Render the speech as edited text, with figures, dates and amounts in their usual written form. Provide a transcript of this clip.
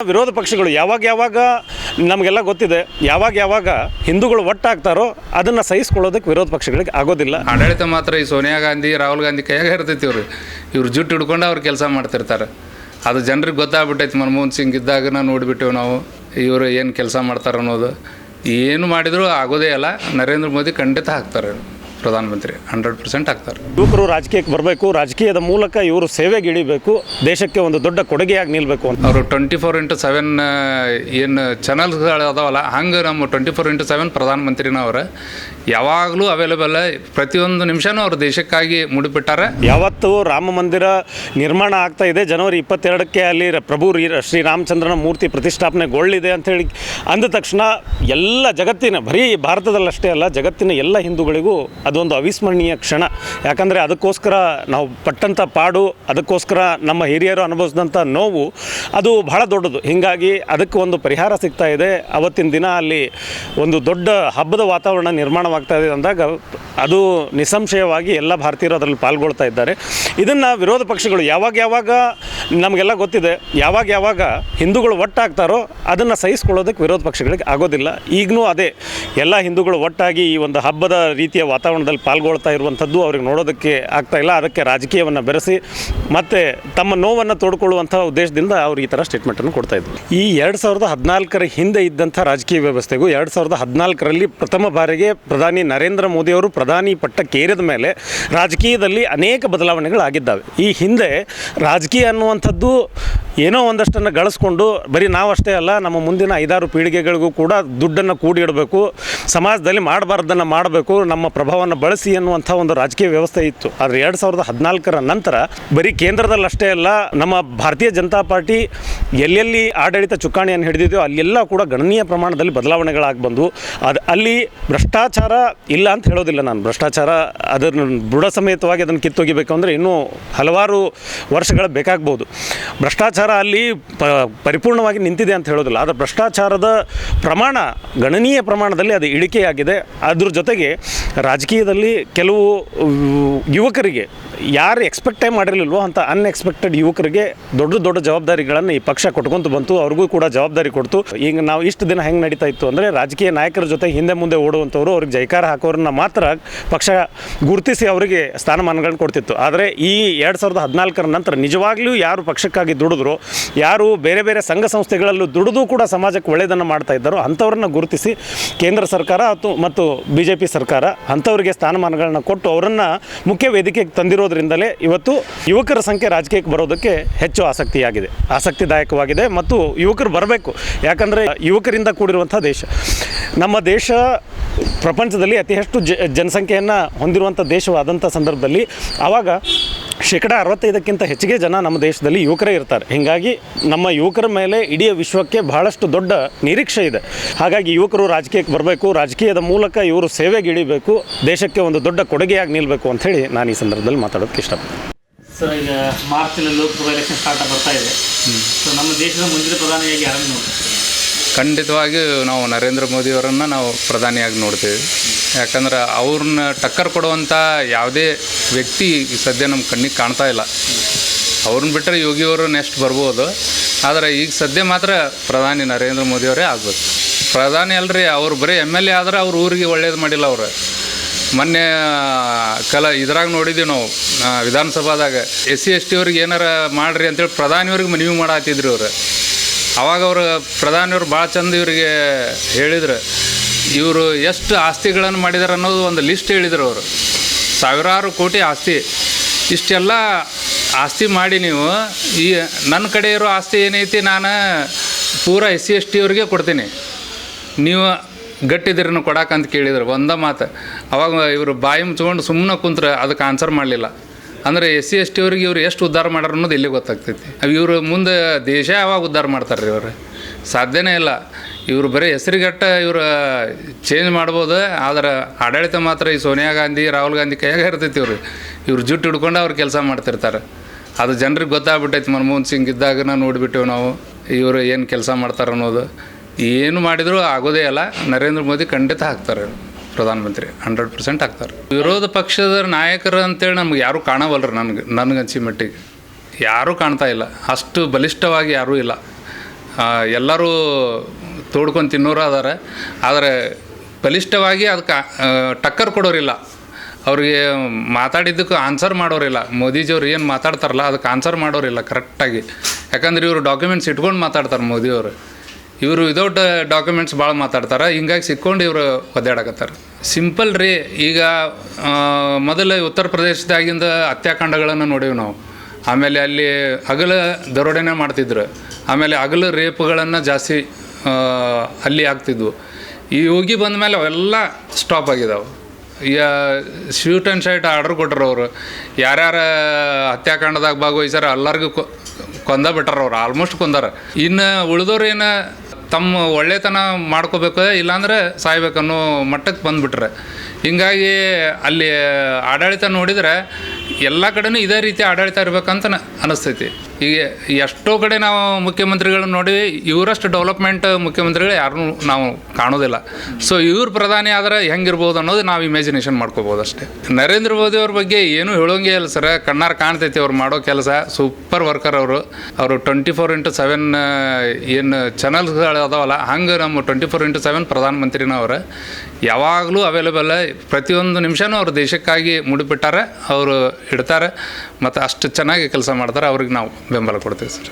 ವಿರೋಧ ಪಕ್ಷಗಳು ಯಾವಾಗ ನಮಗೆಲ್ಲ ಗೊತ್ತಿದೆ, ಯಾವಾಗ ಹಿಂದೂಗಳು ಒಟ್ಟಾಗ್ತಾರೋ ಅದನ್ನು ಸಹಿಸ್ಕೊಳ್ಳೋದಕ್ಕೆ ವಿರೋಧ ಪಕ್ಷಗಳಿಗೆ ಆಗೋದಿಲ್ಲ. ಆಡಳಿತ ಮಾತ್ರ ಈ ಸೋನಿಯಾ ಗಾಂಧಿ, ರಾಹುಲ್ ಗಾಂಧಿ ಕೈಯಾಗ ಇರ್ತೈತಿ. ಇವ್ರು ಜುಟ್ಟು ಹಿಡ್ಕೊಂಡು ಅವ್ರು ಕೆಲಸ ಮಾಡ್ತಿರ್ತಾರೆ. ಅದು ಜನರಿಗೆ ಗೊತ್ತಾಗ್ಬಿಟ್ಟೈತಿ. ಮನಮೋಹನ್ ಸಿಂಗ್ ಇದ್ದಾಗ ನೋಡಿಬಿಟ್ಟೆವು ನಾವು ಇವರು ಏನು ಕೆಲಸ ಮಾಡ್ತಾರೆ ಅನ್ನೋದು. ಏನು ಮಾಡಿದರೂ ಆಗೋದೇ ಅಲ್ಲ. ನರೇಂದ್ರ ಮೋದಿ ಖಂಡಿತ ಆಗ್ತಾರೆ ಪ್ರಧಾನಮಂತ್ರಿ, 100% ಆಗ್ತಾರೆ. ಯುವಕರು ರಾಜಕೀಯಕ್ಕೆ ಬರಬೇಕು, ರಾಜಕೀಯದ ಮೂಲಕ ಇವರು ಸೇವೆಗೆ ಇಳಿಬೇಕು, ದೇಶಕ್ಕೆ ಒಂದು ದೊಡ್ಡ ಕೊಡುಗೆಯಾಗಿ ನಿಲ್ಲಬೇಕು ಅಂತ. ಅವರು 24x7 ಏನು ಚಾನಲ್ಸ್ಗಳು ಅದಾವಲ್ಲ, ಹಂಗೆ ನಮ್ಮ 24x7 ಪ್ರಧಾನಮಂತ್ರಿನ ಅವರು ಯಾವಾಗಲೂ ಅವೈಲೇಬಲ್. ಪ್ರತಿಯೊಂದು ನಿಮಿಷನೂ ಅವರು ದೇಶಕ್ಕಾಗಿ ಮುಡಿಬಿಟ್ಟಾರೆ. ಯಾವತ್ತು ರಾಮ ಮಂದಿರ ನಿರ್ಮಾಣ ಆಗ್ತಾ ಇದೆ, ಜನವರಿ 22ಕ್ಕೆ ಅಲ್ಲಿ ಪ್ರಭು ಶ್ರೀರಾಮಚಂದ್ರನ ಮೂರ್ತಿ ಪ್ರತಿಷ್ಠಾಪನೆಗೊಳ್ಳಿದೆ ಅಂಥೇಳಿ ಅಂದ ತಕ್ಷಣ ಎಲ್ಲ ಜಗತ್ತಿನ, ಬರೀ ಭಾರತದಲ್ಲಷ್ಟೇ ಅಲ್ಲ, ಜಗತ್ತಿನ ಎಲ್ಲ ಹಿಂದೂಗಳಿಗೂ ಅದೊಂದು ಅವಿಸ್ಮರಣೀಯ ಕ್ಷಣ. ಯಾಕಂದರೆ ಅದಕ್ಕೋಸ್ಕರ ನಾವು ಪಟ್ಟಂಥ ಪಾಡು, ಅದಕ್ಕೋಸ್ಕರ ನಮ್ಮ ಹಿರಿಯರು ಅನುಭವಿಸಿದಂಥ ನೋವು ಅದು ಬಹಳ ದೊಡ್ಡದು. ಹೀಗಾಗಿ ಅದಕ್ಕೆ ಒಂದು ಪರಿಹಾರ ಸಿಗ್ತಾ ಇದೆ. ಅವತ್ತಿನ ದಿನ ಅಲ್ಲಿ ಒಂದು ದೊಡ್ಡ ಹಬ್ಬದ ವಾತಾವರಣ ನಿರ್ಮಾಣವಾಗ್ತಾ ಇದೆ ಅಂದಾಗ ಅದು ನಿಸ್ಸಂಶಯವಾಗಿ ಎಲ್ಲ ಭಾರತೀಯರು ಅದರಲ್ಲಿ ಪಾಲ್ಗೊಳ್ತಾ ಇದ್ದಾರೆ. ಇದನ್ನು ವಿರೋಧ ಪಕ್ಷಗಳು ಯಾವಾಗ ನಮಗೆಲ್ಲ ಗೊತ್ತಿದೆ, ಯಾವಾಗ ಹಿಂದೂಗಳು ಒಟ್ಟಾಗ್ತಾರೋ ಅದನ್ನು ಸಹಿಸ್ಕೊಳ್ಳೋದಕ್ಕೆ ವಿರೋಧ ಪಕ್ಷಗಳಿಗೆ ಆಗೋದಿಲ್ಲ. ಈಗಲೂ ಅದೇ, ಎಲ್ಲ ಹಿಂದೂಗಳು ಒಟ್ಟಾಗಿ ಈ ಒಂದು ಹಬ್ಬದ ರೀತಿಯ ವಾತಾವರಣದಲ್ಲಿ ಪಾಲ್ಗೊಳ್ತಾ ಇರುವಂಥದ್ದು ಅವ್ರಿಗೆ ನೋಡೋದಕ್ಕೆ ಆಗ್ತಾಯಿಲ್ಲ. ಅದಕ್ಕೆ ರಾಜಕೀಯವನ್ನು ಬೆರೆಸಿ ಮತ್ತು ತಮ್ಮ ನೋವನ್ನು ತೋಡ್ಕೊಳ್ಳುವಂಥ ಉದ್ದೇಶದಿಂದ ಅವರು ಈ ಥರ ಸ್ಟೇಟ್ಮೆಂಟನ್ನು ಕೊಡ್ತಾಯಿದ್ರು. ಈ 2014 ಹಿಂದೆ ಇದ್ದಂಥ ರಾಜಕೀಯ ವ್ಯವಸ್ಥೆಗೂ 2014ರಲ್ಲಿ ಪ್ರಥಮ ಬಾರಿಗೆ ಪ್ರಧಾನಿ ನರೇಂದ್ರ ಮೋದಿಯವರು ಪ್ರಧಾನಿ ಪಟ್ಟಕ್ಕೇರಿದ ಮೇಲೆ ರಾಜಕೀಯದಲ್ಲಿ ಅನೇಕ ಬದಲಾವಣೆಗಳಾಗಿದ್ದಾವೆ. ಈ ಹಿಂದೆ ರಾಜಕೀಯ ಅನ್ನುವಂಥದ್ದು ಏನೋ ಒಂದಷ್ಟನ್ನು ಗಳಿಸ್ಕೊಂಡು ಬರೀ ನಾವಷ್ಟೇ ಅಲ್ಲ, ನಮ್ಮ ಮುಂದಿನ 5-6 ಪೀಳಿಗೆಗಳಿಗೂ ಕೂಡ ದುಡ್ಡನ್ನು ಕೂಡಿಡಬೇಕು, ಸಮಾಜದಲ್ಲಿ ಮಾಡಬಾರ್ದನ್ನು ಮಾಡಬೇಕು, ನಮ್ಮ ಪ್ರಭಾವವನ್ನು ಬಳಸಿ ಅನ್ನುವಂಥ ಒಂದು ರಾಜಕೀಯ ವ್ಯವಸ್ಥೆ ಇತ್ತು. ಆದರೆ 2014 ನಂತರ ಬರೀ ಕೇಂದ್ರದಲ್ಲಷ್ಟೇ ಅಲ್ಲ, ನಮ್ಮ ಭಾರತೀಯ ಜನತಾ ಪಾರ್ಟಿ ಎಲ್ಲೆಲ್ಲಿ ಆಡಳಿತ ಚುಕ್ಕಾಣಿಯನ್ನು ಹಿಡಿದಿದೆಯೋ ಅಲ್ಲೆಲ್ಲ ಕೂಡ ಗಣನೀಯ ಪ್ರಮಾಣದಲ್ಲಿ ಬದಲಾವಣೆಗಳಾಗಿ ಬಂದವು. ಅಲ್ಲಿ ಭ್ರಷ್ಟಾಚಾರ ಇಲ್ಲ ಅಂತ ಹೇಳೋದಿಲ್ಲ ನಾನು. ಭ್ರಷ್ಟಾಚಾರ ಅದನ್ನು ಬುಡ ಸಮೇತವಾಗಿ ಅದನ್ನು ಕಿತ್ತೊಗಿಬೇಕು ಅಂದರೆ ಇನ್ನೂ ಹಲವಾರು ವರ್ಷಗಳು ಬೇಕಾಗ್ಬೋದು. ಭ್ರಷ್ಟಾಚಾರ ಅಲ್ಲಿ ಪರಿಪೂರ್ಣವಾಗಿ ನಿಂತಿದೆ ಅಂತ ಹೇಳೋದಿಲ್ಲ. ಆದರೆ ಭ್ರಷ್ಟಾಚಾರದ ಪ್ರಮಾಣ ಗಣನೀಯ ಪ್ರಮಾಣದಲ್ಲಿ ಅದು ಇಳಿಕೆಯಾಗಿದೆ. ಅದ್ರ ಜೊತೆಗೆ ರಾಜಕೀಯದಲ್ಲಿ ಕೆಲವು ಯುವಕರಿಗೆ ಯಾರು ಎಕ್ಸ್ಪೆಕ್ಟೇ ಮಾಡಿರಲಿಲ್ವೋ ಅಂಥ ಅನ್ಎಕ್ಸ್ಪೆಕ್ಟೆಡ್ ಯುವಕರಿಗೆ ದೊಡ್ಡ ಜವಾಬ್ದಾರಿಗಳನ್ನು ಈ ಪಕ್ಷ ಕೊಟ್ಕೊತ ಬಂತು. ಅವ್ರಿಗೂ ಕೂಡ ಜವಾಬ್ದಾರಿ ಕೊಡ್ತು. ಈಗ ನಾವು ಇಷ್ಟು ದಿನ ಹೆಂಗೆ ನಡೀತಾ ಇತ್ತು ಅಂದರೆ, ರಾಜಕೀಯ ನಾಯಕರ ಜೊತೆ ಹಿಂದೆ ಮುಂದೆ ಓಡುವಂಥವ್ರು, ಅವ್ರಿಗೆ ಜೈಕಾರ ಹಾಕೋರನ್ನ ಮಾತ್ರ ಪಕ್ಷ ಗುರುತಿಸಿ ಅವರಿಗೆ ಸ್ಥಾನಮಾನಗಳನ್ನು ಕೊಡ್ತಿತ್ತು. ಆದರೆ ಈ 2014 ನಂತರ ನಿಜವಾಗ್ಲೂ ಯಾರು ಪಕ್ಷಕ್ಕಾಗಿ ದುಡಿದ್ರು, ಯಾರು ಬೇರೆ ಬೇರೆ ಸಂಘ ಸಂಸ್ಥೆಗಳಲ್ಲೂ ದುಡಿದು ಕೂಡ ಸಮಾಜಕ್ಕೆ ಒಳ್ಳೆಯದನ್ನು ಮಾಡ್ತಾ ಇದ್ದಾರೋ ಅಂಥವ್ರನ್ನ ಗುರುತಿಸಿ ಕೇಂದ್ರ ಸರ್ಕಾರ ಮತ್ತು BJP ಸರ್ಕಾರ ಅಂಥವ್ರಿಗೆ ಸ್ಥಾನಮಾನಗಳನ್ನ ಕೊಟ್ಟು ಅವರನ್ನು ಮುಖ್ಯ ವೇದಿಕೆಗೆ ತಂದಿರೋದ್ರಿಂದಲೇ ಇವತ್ತು ಯುವಕರ ಸಂಖ್ಯೆ ರಾಜಕೀಯಕ್ಕೆ ಬರೋದಕ್ಕೆ ಹೆಚ್ಚು ಆಸಕ್ತಿದಾಯಕವಾಗಿದೆ. ಮತ್ತು ಯುವಕರು ಬರಬೇಕು. ಯಾಕಂದರೆ ಯುವಕರಿಂದ ಕೂಡಿರುವಂಥ ದೇಶ ನಮ್ಮ ದೇಶ. ಪ್ರಪಂಚದಲ್ಲಿ ಅತಿ ಹೆಚ್ಚು ಜನಸಂಖ್ಯೆಯನ್ನು ಹೊಂದಿರುವಂಥ ದೇಶವಾದಂಥ ಸಂದರ್ಭದಲ್ಲಿ ಆವಾಗ 65% ಹೆಚ್ಚಿಗೆ ಜನ ನಮ್ಮ ದೇಶದಲ್ಲಿ ಯುವಕರೇ ಇರ್ತಾರೆ. ಹೀಗಾಗಿ ನಮ್ಮ ಯುವಕರ ಮೇಲೆ ಇಡೀ ವಿಶ್ವಕ್ಕೆ ಬಹಳಷ್ಟು ದೊಡ್ಡ ನಿರೀಕ್ಷೆ ಇದೆ. ಹಾಗಾಗಿ ಯುವಕರು ರಾಜಕೀಯಕ್ಕೆ ಬರಬೇಕು, ರಾಜಕೀಯದ ಮೂಲಕ ಇವರು ಸೇವೆಗೆ ಇಳಿಬೇಕು, ದೇಶಕ್ಕೆ ಒಂದು ದೊಡ್ಡ ಕೊಡುಗೆಯಾಗಿ ನಿಲ್ಲಬೇಕು ಅಂಥೇಳಿ ನಾನು ಈ ಸಂದರ್ಭದಲ್ಲಿ ಮಾತಾಡೋದಕ್ಕೆ ಇಷ್ಟಪಡ್ತೀನಿ. ಸರ್, ಈಗ ಮಾರ್ಚ್ನಲ್ಲಿ ಲೋಕಸಭಾ ಎಲೆಕ್ಷನ್ ಸ್ಟಾರ್ಟ್ ಬರ್ತಾ ಇದೆ. ಸೊ ನಮ್ಮ ದೇಶದ ಮುಂದಿನ ಪ್ರಧಾನಿಯಾಗಿ ಯಾರನ್ನು ನೋಡ್ತೀವಿ? ಖಂಡಿತವಾಗಿ ನಾವು ನರೇಂದ್ರ ಮೋದಿಯವರನ್ನು ನಾವು ಪ್ರಧಾನಿಯಾಗಿ ನೋಡ್ತೀವಿ. ಯಾಕಂದ್ರೆ ಅವ್ರನ್ನ ಟಕ್ಕರ್ ಕೊಡುವಂಥ ಯಾವುದೇ ವ್ಯಕ್ತಿ ಸದ್ಯ ನಮ್ಮ ಕಣ್ಣಿಗೆ ಕಾಣ್ತಾ ಇಲ್ಲ. ಅವ್ರನ್ನ ಬಿಟ್ಟರೆ ಯೋಗಿಯವರು ನೆಕ್ಸ್ಟ್ ಬರ್ಬೋದು. ಆದರೆ ಈಗ ಸದ್ಯ ಮಾತ್ರ ಪ್ರಧಾನಿ ನರೇಂದ್ರ ಮೋದಿಯವರೇ ಆಗ್ಬೇಕು. ಪ್ರಧಾನಿ ಅಲ್ರಿ, ಅವ್ರು ಬರೀ MLA ಆದ್ರೆ ಅವ್ರ ಊರಿಗೆ ಒಳ್ಳೇದು ಮಾಡಿಲ್ಲ. ಅವರು ಮೊನ್ನೆ ಇದ್ರಾಗ ನೋಡಿದ್ದೀವಿ ನಾವು, ವಿಧಾನಸಭಾದಾಗ SC/ST ಅವ್ರಿಗೆ ಏನಾರ ಮಾಡಿರಿ ಅಂತೇಳಿ ಪ್ರಧಾನಿಯವ್ರಿಗೆ ಮನವಿ ಮಾಡತ್ತಿದ್ರು ಅವರು. ಆವಾಗ ಅವರು ಪ್ರಧಾನಿಯವರು ಭಾಳ ಚಂದ ಇವರಿಗೆ ಹೇಳಿದ್ರು, ಇವರು ಎಷ್ಟು ಆಸ್ತಿಗಳನ್ನು ಮಾಡಿದ್ದಾರೆ ಅನ್ನೋದು ಒಂದು ಲಿಸ್ಟ್ ಹೇಳಿದರು. ಅವರು ಸಾವಿರಾರು ಕೋಟಿ ಆಸ್ತಿ, ಇಷ್ಟೆಲ್ಲ ಆಸ್ತಿ ಮಾಡಿ ನೀವು ಈ ನನ್ನ ಕಡೆ ಇರೋ ಆಸ್ತಿ ಏನೈತಿ ನಾನು ಪೂರ SC/ST ಅವ್ರಿಗೆ ಕೊಡ್ತೀನಿ, ನೀವು ಗಟ್ಟಿದ್ರನ್ನು ಕೊಡಾಕಂತ ಕೇಳಿದ್ರು. ಒಂದ ಮಾತು ಅವಾಗ ಇವರು ಬಾಯಿ ಮುಚ್ಕೊಂಡು ಸುಮ್ಮನೆ ಕುಂತ್ರೆ ಅದಕ್ಕೆ ಆನ್ಸರ್ ಮಾಡಲಿಲ್ಲ. ಅಂದರೆ SC/ST ಅವ್ರಿಗೆ ಇವ್ರು ಎಷ್ಟು ಉದ್ಧಾರ ಮಾಡ್ಯಾರ ಅನ್ನೋದು ಎಲ್ಲಿ ಗೊತ್ತಾಗ್ತೈತಿ. ಇವರು ಮುಂದೆ ದೇಶ ಯಾವಾಗ ಉದ್ಧಾರ ಮಾಡ್ತಾರೆ ರೀ? ಇವರು ಸಾಧ್ಯನೇ ಇಲ್ಲ. ಇವರು ಬರೀ ಹೆಸರಿಗಟ್ಟ ಇವರು ಚೇಂಜ್ ಮಾಡ್ಬೋದು. ಆದರೆ ಆಡಳಿತ ಮಾತ್ರ ಈ ಸೋನಿಯಾ ಗಾಂಧಿ, ರಾಹುಲ್ ಗಾಂಧಿ ಕೈಯಾಗ ಇರ್ತೈತಿ. ಇವ್ರು ಜುಟ್ಟು ಹಿಡ್ಕೊಂಡು ಅವ್ರು ಕೆಲಸ ಮಾಡ್ತಿರ್ತಾರೆ. ಅದು ಜನರಿಗೆ ಗೊತ್ತಾಗ್ಬಿಟ್ಟೈತಿ. ಮನಮೋಹನ್ ಸಿಂಗ್ ಇದ್ದಾಗ ನೋಡಿಬಿಟ್ಟೆವು ನಾವು ಇವರು ಏನು ಕೆಲಸ ಮಾಡ್ತಾರೆ ಅನ್ನೋದು. ಏನು ಮಾಡಿದರೂ ಆಗೋದೇ ಅಲ್ಲ. ನರೇಂದ್ರ ಮೋದಿ ಖಂಡಿತ ಆಗ್ತಾರೆ ಪ್ರಧಾನಮಂತ್ರಿ, 100% ಆಗ್ತಾರೆ. ವಿರೋಧ ಪಕ್ಷದ ನಾಯಕರು ಅಂತೇಳಿ ನಮ್ಗೆ ಯಾರೂ ಕಾಣವಲ್ರಿ. ನನಗನ್ಸಿ ಮಟ್ಟಿಗೆ ಯಾರೂ ಕಾಣ್ತಾ ಇಲ್ಲ. ಅಷ್ಟು ಬಲಿಷ್ಠವಾಗಿ ಯಾರೂ ಇಲ್ಲ. ಎಲ್ಲರೂ ತೋಡ್ಕೊಂಡು ತಿನ್ನೋರು ಅದಾರ, ಆದರೆ ಬಲಿಷ್ಠವಾಗಿ ಅದಕ್ಕೆ ಟಕ್ಕರ್ ಕೊಡೋರಿಲ್ಲ, ಅವ್ರಿಗೆ ಮಾತಾಡಿದ್ದಕ್ಕೆ ಆನ್ಸರ್ ಮಾಡೋರಿಲ್ಲ. ಮೋದಿಜಿಯವ್ರು ಏನು ಮಾತಾಡ್ತಾರಲ್ಲ ಅದಕ್ಕೆ ಆನ್ಸರ್ ಮಾಡೋರಿಲ್ಲ ಕರೆಕ್ಟಾಗಿ. ಯಾಕಂದ್ರೆ ಇವರು ಡಾಕ್ಯುಮೆಂಟ್ಸ್ ಇಟ್ಕೊಂಡು ಮಾತಾಡ್ತಾರೆ ಮೋದಿಯವರು, ಇವರು ವಿದೌಟ್ ಡಾಕ್ಯುಮೆಂಟ್ಸ್ ಭಾಳ ಮಾತಾಡ್ತಾರೆ. ಹಿಂಗಾಗಿ ಸಿಕ್ಕೊಂಡು ಇವರು ಒದ್ದಾಡಕತ್ತಾರೆ. ಸಿಂಪಲ್ ರೀ, ಈಗ ಮೊದಲು ಉತ್ತರ ಪ್ರದೇಶದಾಗಿಂದ ಹತ್ಯಾಕಾಂಡಗಳನ್ನು ನೋಡೀವಿ ನಾವು. ಆಮೇಲೆ ಅಲ್ಲಿ ಹಗಲ ದರೋಡೆನೇ ಮಾಡ್ತಿದ್ರು, ಆಮೇಲೆ ಹಗಲು ರೇಪ್ಗಳನ್ನು ಜಾಸ್ತಿ ಅಲ್ಲಿ ಆಗ್ತಿದ್ವು. ಈ ಯೋಗಿ ಬಂದ ಮೇಲೆ ಅವೆಲ್ಲ ಸ್ಟಾಪ್ ಆಗಿದಾವೆ. ಈಗ ಶೂಟ್ ಆ್ಯಂಡ್ ಶೈಟ್ ಆರ್ಡ್ರ್ ಕೊಟ್ಟರು ಅವರು, ಯಾರ್ಯಾರು ಹತ್ಯಾಕಾಂಡದಾಗ ಭಾಗವಹಿಸ್ಯಾರ ಎಲ್ಲರಿಗೂ ಕೊಂದ ಬಿಟ್ಟಾರ ಅವ್ರು, ಆಲ್ಮೋಸ್ಟ್ ಕೊಂದಾರ. ಇನ್ನು ಉಳಿದವ್ರು ಏನು ತಮ್ಮ ಒಳ್ಳೆತನ ಮಾಡ್ಕೋಬೇಕು, ಇಲ್ಲಾಂದ್ರೆ ಸಾಯ್ಬೇಕನ್ನೋ ಮಟ್ಟಕ್ಕೆ ಬಂದುಬಿಟ್ರೆ. ಹಿಂಗಾಗಿ ಅಲ್ಲಿ ಆಡಳಿತ ನೋಡಿದರೆ ಎಲ್ಲ ಕಡೆನೂ ಇದೇ ರೀತಿ ಆಡಳಿತ ಇರ್ಬೇಕಂತ ಅನ್ನಿಸ್ತೈತಿ. ಈಗ ಎಷ್ಟೋ ಕಡೆ ನಾವು ಮುಖ್ಯಮಂತ್ರಿಗಳನ್ನ ನೋಡಿವಿ, ಇವರಷ್ಟು ಡೆವಲಪ್ಮೆಂಟ್ ಮುಖ್ಯಮಂತ್ರಿಗಳು ಯಾರನ್ನೂ ನಾವು ಕಾಣೋದಿಲ್ಲ. ಸೊ ಇವ್ರು ಪ್ರಧಾನಿ ಆದ್ರೆ ಹೆಂಗಿರ್ಬೋದು ಅನ್ನೋದು ನಾವು ಇಮ್ಯಾಜಿನೇಷನ್ ಮಾಡ್ಕೋಬೋದು ಅಷ್ಟೇ. ನರೇಂದ್ರ ಮೋದಿ ಅವ್ರ ಬಗ್ಗೆ ಏನೂ ಹೇಳೋಂಗೇ ಇಲ್ಲ ಸರ್, ಕಣ್ಣಾರು ಕಾಣ್ತೈತಿ ಅವ್ರು ಮಾಡೋ ಕೆಲಸ. ಸೂಪರ್ ವರ್ಕರ್ ಅವರು 24/7 ಏನು ಚಾನಲ್ಸ್ಗಳು ಅದಾವಲ್ಲ, ಹಂಗೆ ನಮ್ಮ 24/7 ಪ್ರಧಾನಮಂತ್ರಿನ ಅವ್ರು ಯಾವಾಗಲೂ ಅವೈಲೇಬಲ್. ಪ್ರತಿಯೊಂದು ನಿಮಿಷನೂ ಅವ್ರು ದೇಶಕ್ಕಾಗಿ ಮುಡಿಬಿಟ್ಟಾರೆ, ಅವರು ಇಡ್ತಾರೆ ಮತ್ತು ಅಷ್ಟು ಚೆನ್ನಾಗಿ ಕೆಲಸ ಮಾಡ್ತಾರೆ. ಅವ್ರಿಗೆ ನಾವು ಬೆಂಬಲ ಕೊಡ್ತೀವಿ ಸರ್.